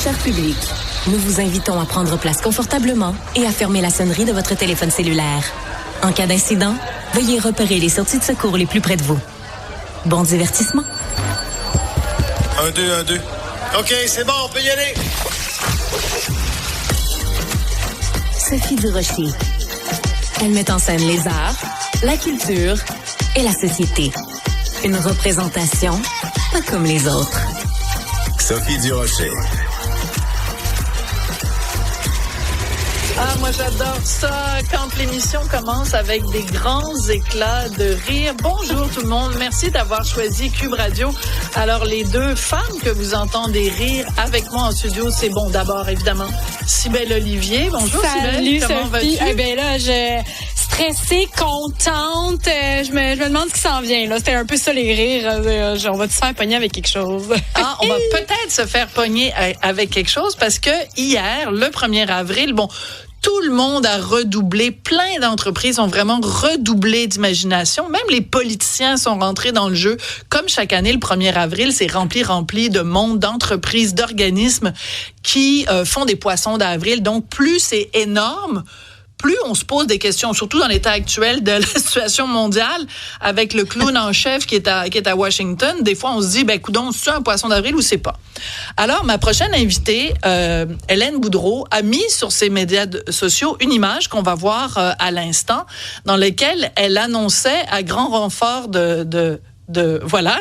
Cher public, nous vous invitons à prendre place confortablement et à fermer la sonnerie de votre téléphone cellulaire. En cas d'incident, veuillez repérer les sorties de secours les plus près de vous. Bon divertissement. 1, 2, 1, 2. OK, c'est bon, on peut y aller. Sophie Durocher. Elle met en scène les arts, la culture et la société. Une représentation pas comme les autres. Sophie Durocher. Ah, moi j'adore ça quand l'émission commence avec des grands éclats de rire. Bonjour tout le monde, merci d'avoir choisi Cube Radio. Alors les deux femmes que vous entendez rire avec moi en studio, c'est bon d'abord évidemment Cybèle Olivier. Bonjour Cybèle, comment vas-tu? Eh bien là, stressée, contente, je me demande ce qui s'en vient là. C'était un peu ça les rires. On va se faire pogner avec quelque chose. Ah, on va peut-être se faire pogner avec quelque chose parce que hier, le 1er avril, tout le monde a redoublé, plein d'entreprises ont vraiment redoublé d'imagination. Même les politiciens sont rentrés dans le jeu. Comme chaque année, le 1er avril, c'est rempli de monde, d'entreprises, d'organismes qui font des poissons d'avril. Donc, plus c'est énorme, plus on se pose des questions, surtout dans l'état actuel de la situation mondiale, avec le clown en chef qui est à Washington. Des fois, on se dit, coudonc, c'est un poisson d'avril ou c'est pas? Alors, ma prochaine invitée, Hélène Boudreau, a mis sur ses médias sociaux une image qu'on va voir à l'instant, dans laquelle elle annonçait à grand renfort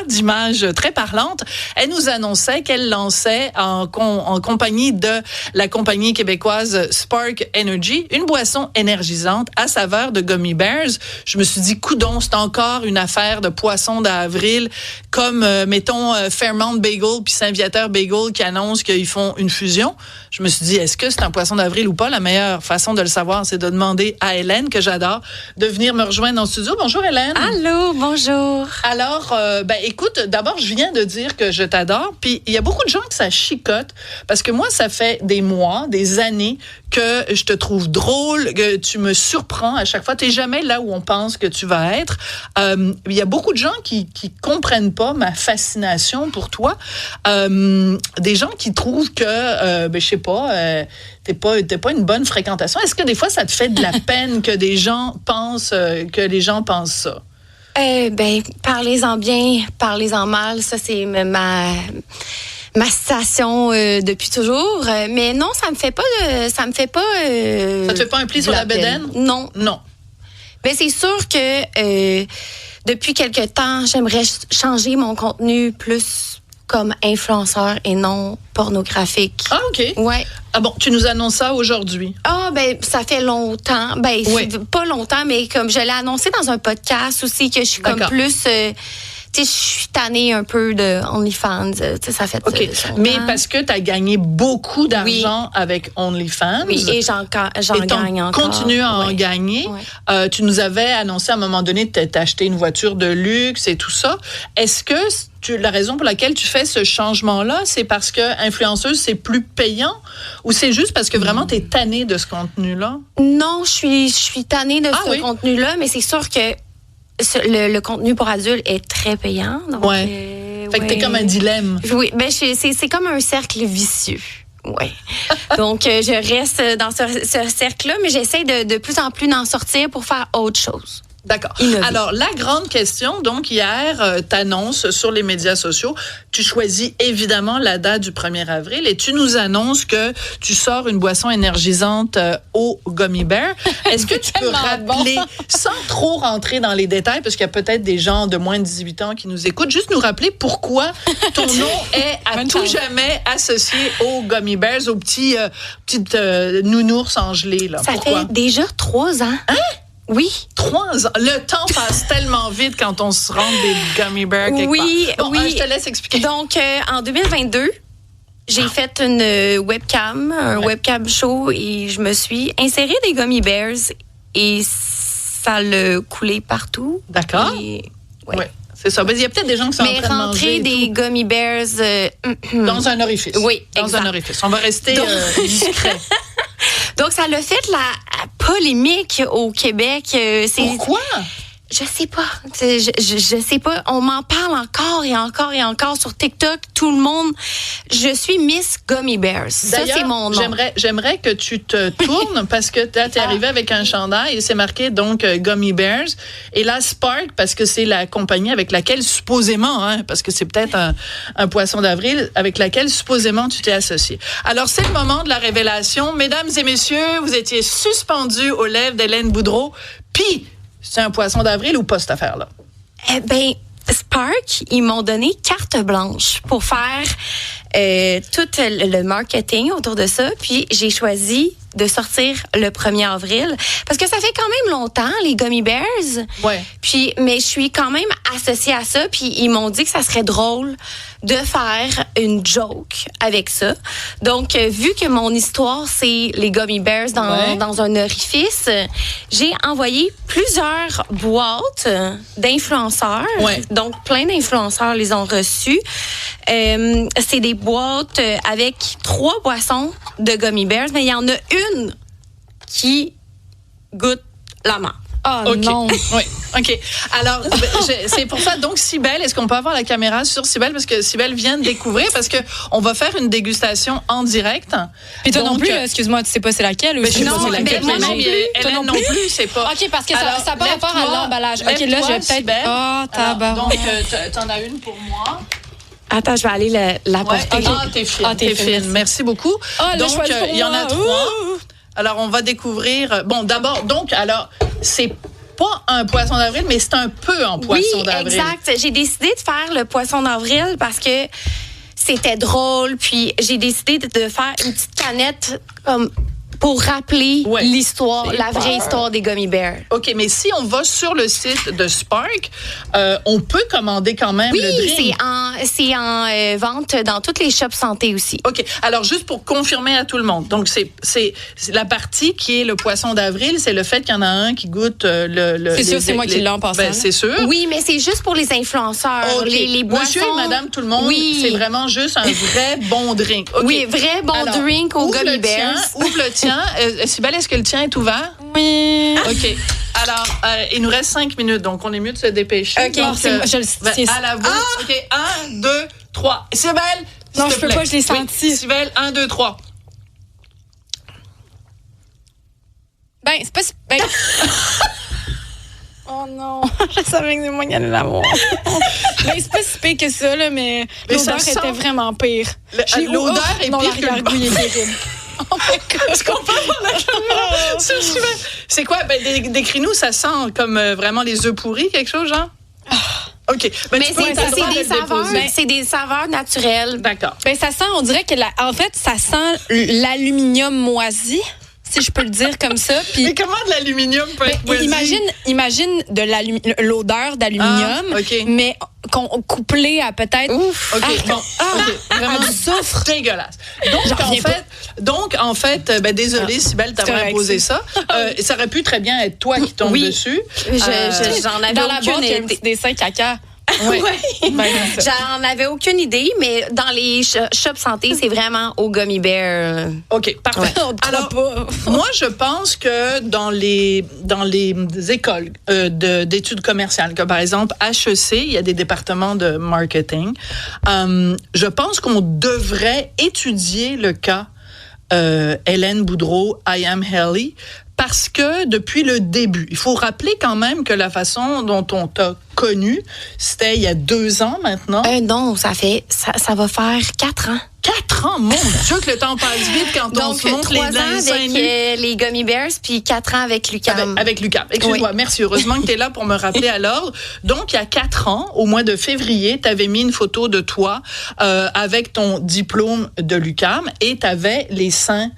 d'images très parlantes. Elle nous annonçait qu'elle lançait en compagnie de la compagnie québécoise Spark Energy une boisson énergisante à saveur de gummy bears. Je me suis dit, coudonc, c'est encore une affaire de poisson d'avril, comme mettons Fairmount Bagel puis Saint-Viateur Bagel qui annoncent qu'ils font une fusion. Je me suis dit, est-ce que c'est un poisson d'avril ou pas? La meilleure façon de le savoir, c'est de demander à Hélène, que j'adore, de venir me rejoindre dans le studio. Bonjour Hélène. Allô, bonjour. Alors, écoute, d'abord, je viens de dire que je t'adore, puis il y a beaucoup de gens que ça chicote, parce que moi, ça fait des mois, des années que je te trouve drôle, que tu me surprends à chaque fois. T'es jamais là où on pense que tu vas être. Il y a beaucoup de gens qui comprennent pas ma fascination pour toi. Des gens qui trouvent que, je sais pas, t'es pas une bonne fréquentation. Est-ce que des fois, ça te fait de la peine que des gens pensent les gens pensent ça? Parlez-en bien, parlez-en mal. Ça, c'est ma station depuis toujours. Mais non, ça me fait pas. Ça te fait pas un pli sur la bédaine? Non. Mais c'est sûr que depuis quelque temps, j'aimerais changer mon contenu plus comme influenceur et non pornographique. Ah, OK. Ouais. Ah bon, tu nous annonces ça aujourd'hui? Ah, ça fait longtemps. Oui. Pas longtemps, mais comme je l'ai annoncé dans un podcast aussi, que je suis comme plus... je suis tannée un peu de OnlyFans. Ça fait OK. Mais parce que tu as gagné beaucoup d'argent avec OnlyFans. Oui, et j'en gagne encore. Continue à en gagner. Ouais. Tu nous avais annoncé à un moment donné de t'acheter une voiture de luxe et tout ça. Est-ce que la raison pour laquelle tu fais ce changement-là, c'est parce que influenceuse, c'est plus payant, ou c'est juste parce que vraiment tu es tannée de ce contenu-là? Non, je suis tannée de ce contenu-là, mais c'est sûr que le contenu pour adultes est très payant. Donc, fait que t'es comme un dilemme. Oui, c'est comme un cercle vicieux. Oui. Donc, je reste dans ce cercle-là, mais j'essaie de plus en plus d'en sortir pour faire autre chose. D'accord. Alors, la grande question, donc, hier, t'annonces sur les médias sociaux, tu choisis évidemment la date du 1er avril et tu nous annonces que tu sors une boisson énergisante au Gummy Bear. Est-ce que tu peux rappeler, sans trop rentrer dans les détails, parce qu'il y a peut-être des gens de moins de 18 ans qui nous écoutent, juste nous rappeler pourquoi ton nom est à tout jamais associé aux Gummy Bears, aux petites nounours en gelée, là. Ça fait déjà 3 ans. Hein? Oui. 3 ans. Le temps passe tellement vite quand on se rend des gummy bears quelque part. Bon, je te laisse expliquer. Donc, en 2022, j'ai fait une webcam, webcam show, et je me suis insérée des gummy bears et ça l'a coulé partout. D'accord. Ouais. C'est ça. Il y a peut-être des gens qui sont en train de manger. Mais rentrer des gummy bears... dans un orifice. Oui, dans un orifice. On va rester discret. Donc, ça l'a fait la polémique au Québec. Pourquoi? Je sais pas. Je sais pas. On m'en parle encore et encore et encore sur TikTok. Tout le monde. Je suis Miss Gummy Bears. Ça, c'est mon nom. J'aimerais que tu te tournes parce que là, t'es arrivé avec un chandail et c'est marqué donc Gummy Bears. Et là, Spark, parce que c'est la compagnie avec laquelle supposément, parce que c'est peut-être un poisson d'avril, avec laquelle supposément tu t'es associé. Alors, c'est le moment de la révélation. Mesdames et messieurs, vous étiez suspendus aux lèvres d'Hélène Boudreau. Puis, c'est un poisson d'avril ou pas, cette affaire-là? Eh bien, Spark, ils m'ont donné carte blanche pour faire tout le marketing autour de ça. Puis, j'ai choisi de sortir le 1er avril. Parce que ça fait quand même longtemps, les Gummy Bears. Ouais. Puis, mais je suis quand même associée à ça. Puis, ils m'ont dit que ça serait drôle de faire une joke avec ça. Donc, vu que mon histoire, c'est les Gummy Bears dans un orifice, j'ai envoyé plusieurs boîtes d'influenceurs. Ouais. Donc, plein d'influenceurs les ont reçues. C'est des boîtes avec 3 boissons de Gummy Bears, mais il y en a une qui goûte la menthe. Oh Okay. non. Oui, OK. Alors, c'est pour ça. Donc, Cybèle, est-ce qu'on peut avoir la caméra sur Cybèle? Parce que Cybèle vient de découvrir, parce que on va faire une dégustation en direct. Puis toi non Donc, plus, excuse-moi, tu sais pas c'est laquelle? Ou je sais pas Non, c'est laquelle. mais moi non plus. Hélène non plus, c'est pas. OK, parce que Alors, ça n'a pas rapport à lève-toi, l'emballage. OK, là, je vais lève-toi, peut-être... Cybèle. Oh, Alors, tabarouette. donc, t'en as une pour moi. Attends, je vais aller la Ouais. porter. Ah, t'es fine. Ah, t'es fine. Merci beaucoup. Ah, le Donc, choix pour il y en a moi. 3. Alors, on va découvrir. Bon, d'abord, donc, alors, c'est pas un poisson d'avril, mais c'est un peu un poisson d'avril. Exact. J'ai décidé de faire le poisson d'avril parce que c'était drôle. Puis j'ai décidé de faire une petite canette comme pour rappeler l'histoire, la vraie histoire des Gummy Bears. OK, mais si on va sur le site de Spark, on peut commander quand même le drink. Oui, c'est en vente dans toutes les shops santé aussi. OK. Alors, juste pour confirmer à tout le monde. Donc, c'est la partie qui est le poisson d'avril, c'est le fait qu'il y en a un qui goûte le... C'est sûr, c'est moi qui l'ai en passant. Ben, c'est sûr. Oui, mais c'est juste pour les influenceurs. Okay. Les boissons. Monsieur et madame, tout le monde, oui. c'est vraiment juste un vrai bon drink. Okay. Oui, vrai bon Alors, drink aux Gummy Bears. Ouvre le tien. Cybèle, est-ce que le tien est ouvert? Oui. OK. Alors, il nous reste 5 minutes, donc on est mieux de se dépêcher. OK, donc, je le sais. à la voix. OK, 1, 2, 3. Cybèle, Non, s'il je te peux plaît. pas, je l'ai senti. Oui, Cybèle, 1, 2, 3. Ben, c'est pas... Ben... Oh non, je savais que c'est moi qui allais l'avoir. Ben, c'est pas si pire que ça, là, mais l'odeur ça sent- était vraiment pire. L'odeur est non, pire que le l'arrière-goût, il est terrible. Oh my God. Est-ce qu'on peut avoir la caméra sur Cybèle? C'est quoi? Ben, décris-nous, ça sent comme vraiment les œufs pourris, quelque chose, genre? OK. Ben, Mais tu peux c'est t'as le droit de des le saveurs, déposer. c'est des saveurs naturelles. D'accord. Ben, ça sent, on dirait que, en fait, ça sent l'aluminium moisi, si je peux le dire comme ça. Puis, Mais comment de l'aluminium peut être moisi? imagine de l'odeur d'aluminium, Ah, OK. mais couplé à peut-être... Ouf. OK, bon. OK. Vraiment du soufre. dégueulasse. J'en reviens Donc, en fait, ben, désolée, Cybèle, t'as c'est vraiment correct, imposé ça. Ça aurait pu très bien être toi qui tombe Oui. dessus. J'en avais Dans la boîte, il y a un aucune petit idée. dessin caca. Ouais. Ben, c'est ça. J'en avais aucune idée, mais dans les shops santé, c'est vraiment aux Gummy Bears. OK, parfait. On te croit pas. Moi, je pense que dans les écoles d'études commerciales, comme par exemple HEC, il y a des départements de marketing, je pense qu'on devrait étudier le cas Hélène Boudreau, I Am Helly, parce que depuis le début, il faut rappeler quand même que la façon dont on t'a connu, c'était il y a 2 ans maintenant. Non, ça va faire 4 ans. 4 ans, mon Dieu, que le temps passe vite quand on Donc, se montre 3 les ans seins avec nus. les Gummy Bears, puis 4 ans avec Lucam. Avec Lucam. Excuse-moi, Oui. merci. Heureusement que tu es là pour me rappeler à l'ordre. Donc, il y a 4 ans, au mois de février, tu avais mis une photo de toi avec ton diplôme de Lucam et tu avais les seins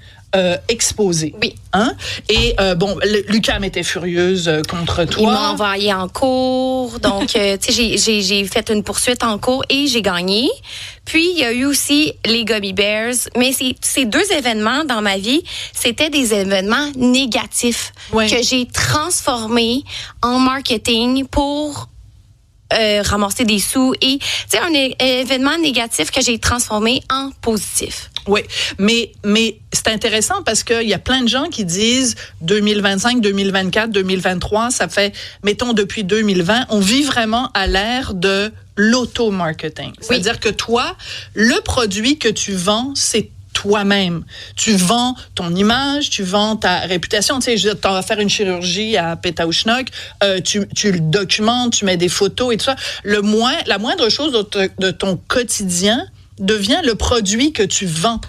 exposés. Oui. Hein? Et bon, Lucam était furieuse contre toi. Il m'a envoyé en cours. Donc, tu sais, j'ai fait une poursuite en cours et j'ai gagné. Puis, il y a eu aussi les Gummy Bears. Mais ces 2 événements dans ma vie, c'était des événements négatifs Ouais. que j'ai transformés en marketing pour ramasser des sous et un événement négatif que j'ai transformé en positif. Oui, mais c'est intéressant parce qu'il y a plein de gens qui disent 2025, 2024, 2023, ça fait, mettons, depuis 2020, on vit vraiment à l'ère de l'auto-marketing. C'est-à-dire que toi, le produit que tu vends, c'est toi-même. Tu vends ton image, tu vends ta réputation. Tu sais, tu vas faire une chirurgie à Pétaouchnok, tu le documentes, tu mets des photos et tout ça. La moindre chose de ton quotidien devient le produit que tu vends.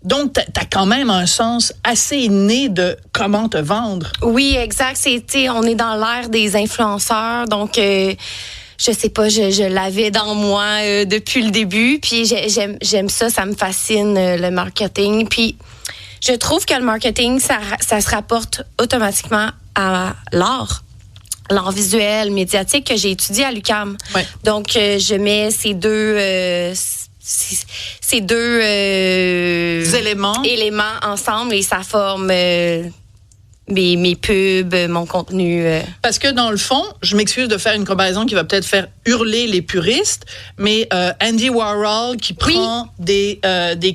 Donc, t'as quand même un sens assez inné de comment te vendre. Oui, exact. On est dans l'ère des influenceurs, donc... je sais pas, je l'avais dans moi depuis le début, puis j'aime ça me fascine le marketing. Puis je trouve que le marketing, ça se rapporte automatiquement à l'art visuel, médiatique que j'ai étudié à l'UQAM. Ouais. Donc je mets ces deux éléments ensemble et ça forme mes pubs, mon contenu. Parce que dans le fond, je m'excuse de faire une comparaison qui va peut-être faire hurler les puristes, mais Andy Warhol qui prend des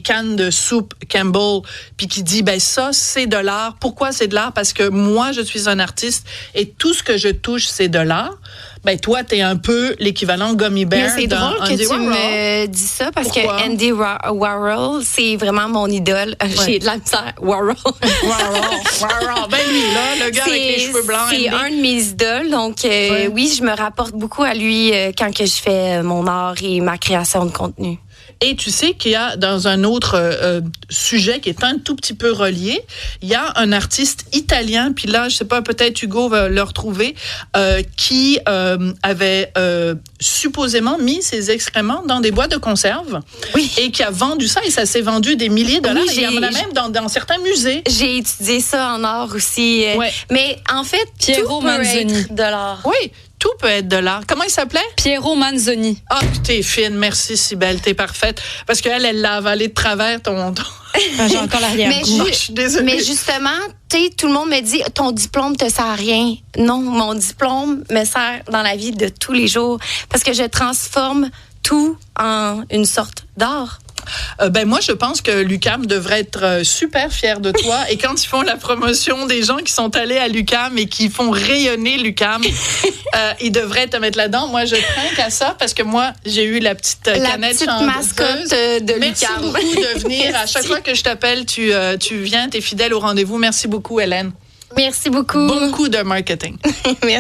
cannes de soupe Campbell puis qui dit ben ça c'est de l'art. Pourquoi c'est de l'art? Parce que moi je suis un artiste et tout ce que je touche c'est de l'art. Ben toi t'es un peu l'équivalent Gummy Bear. Mais c'est drôle que tu me dis ça parce Pourquoi? que Andy Warhol c'est vraiment mon idole. J'ai de la misère. Warhol. Ben lui là, le gars avec les cheveux blancs. C'est un de mes idoles, donc oui, je me rapporte beaucoup à lui quand que je fais mon art et ma création de contenu. Et tu sais qu'il y a dans un autre sujet qui est un tout petit peu relié, il y a un artiste italien, puis là, je sais pas, peut-être Hugo va le retrouver, qui avait supposément mis ses excréments dans des boîtes de conserve. Oui. Et qui a vendu ça, et ça s'est vendu des milliers de dollars. Oui, il y en a même dans certains musées. J'ai étudié ça en art aussi. Ouais. Mais en fait, Piero tout peut Manzoni. être de l'art. Oui, tout peut être de l'art. Comment il s'appelait? Piero Manzoni. Ah, t'es fine, merci Cybèle, t'es parfaite. Parce qu'elle l'a avalé de travers ton... J'ai encore l'arrière-goût. Je suis désolée. Mais justement, tout le monde me dit ton diplôme te sert à rien. Non, mon diplôme me sert dans la vie de tous les jours parce que je transforme tout en une sorte d'art. Ben moi, je pense que l'UQAM devrait être super fier de toi. Et quand ils font la promotion des gens qui sont allés à l'UQAM et qui font rayonner l'UQAM, ils devraient te mettre là-dedans. Moi, je trinque à ça parce que moi, j'ai eu la petite canette petite mascotte de l'UQAM. Merci beaucoup de venir. À chaque fois que je t'appelle, tu viens, t'es fidèle au rendez-vous. Merci beaucoup, Hélène. Merci beaucoup. Bon coup de marketing. Merci.